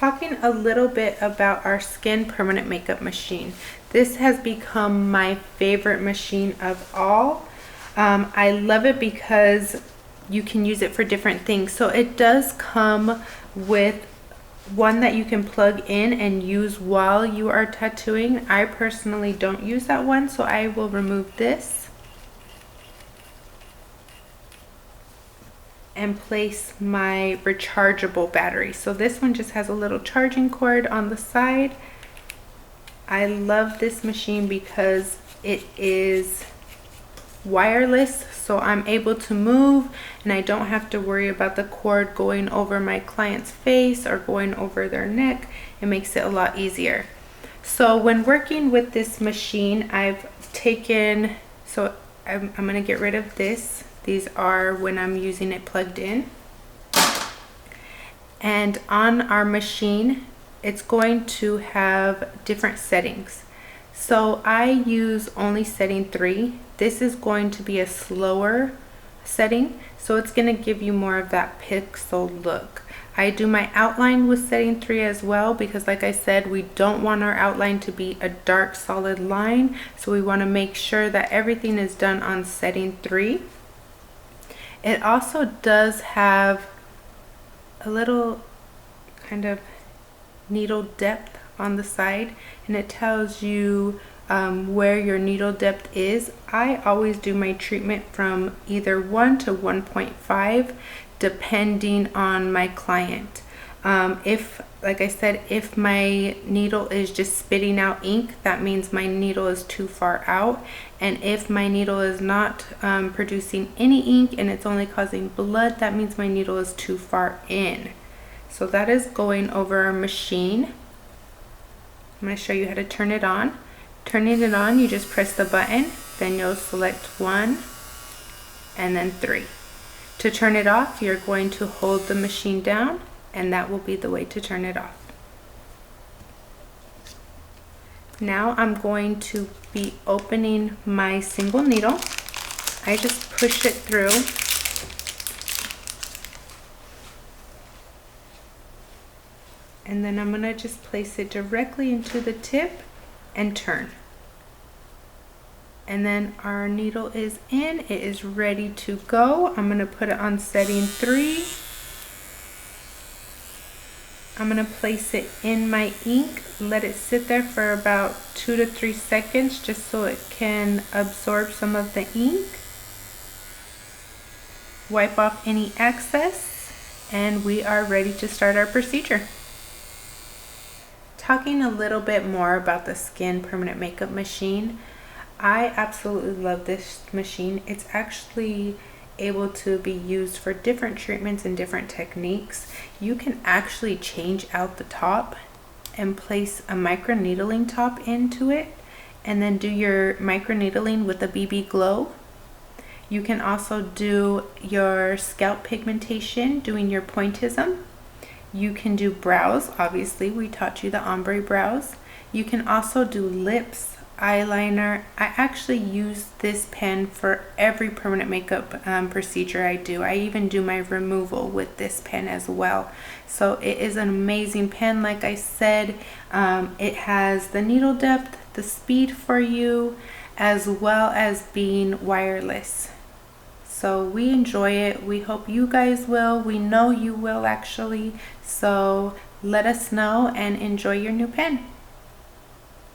talking a little bit about our Skin Permanent Makeup Machine. This has become my favorite machine of all. I love it because you can use it for different things. So it does come with one that you can plug in and use while you are tattooing. I personally don't use that one, so I will remove this and place my rechargeable battery. So this one just has a little charging cord on the side. I love this machine because it is wireless, so I'm able to move and I don't have to worry about the cord going over my client's face or going over their neck. It makes it a lot easier. So when working with this machine, I've taken, so I'm going to get rid of this. These are when I'm using it plugged in. And on our machine, it's going to have different settings. So I use only setting 3. This is going to be a slower setting, so it's going to give you more of that pixel look. I do my outline with setting 3 as well, because like I said, we don't want our outline to be a dark solid line, so we want to make sure that everything is done on setting 3. It also does have a little kind of needle depth on the side, and it tells you where your needle depth is. I always do my treatment from either 1 to 1.5 depending on my client. If, like I said, if my needle is just spitting out ink, that means my needle is too far out. And if my needle is not producing any ink and it's only causing blood, that means my needle is too far in. So that is going over our machine. I'm going to show you how to turn it on. Turning it on, you just press the button, then you'll select 1 and then 3. To turn it off, you're going to hold the machine down, and that will be the way to turn it off. Now I'm going to be opening my single needle. I just push it through. And then I'm going to just place it directly into the tip and turn. And then our needle is in. It is ready to go. I'm going to put it on setting 3. I'm going to place it in my ink, let it sit there for about 2 to 3 seconds just so it can absorb some of the ink. Wipe off any excess, and we are ready to start our procedure. Talking a little bit more about the Skin Permanent Makeup Machine, I absolutely love this machine. It's actually able to be used for different treatments and different techniques. You can actually change out the top and place a micro needling top into it and then do your micro needling with a BB Glow. You can also do your scalp pigmentation doing your pointism. You can do brows. Obviously we taught you the ombre brows. You can also do lips, eyeliner. I actually use this pen for every permanent makeup procedure I do. I even do my removal with this pen as well. So it is an amazing pen. Like I said, it has the needle depth, the speed for you, as well as being wireless. So we enjoy it. We hope you guys will. We know you will actually. So let us know and enjoy your new pen.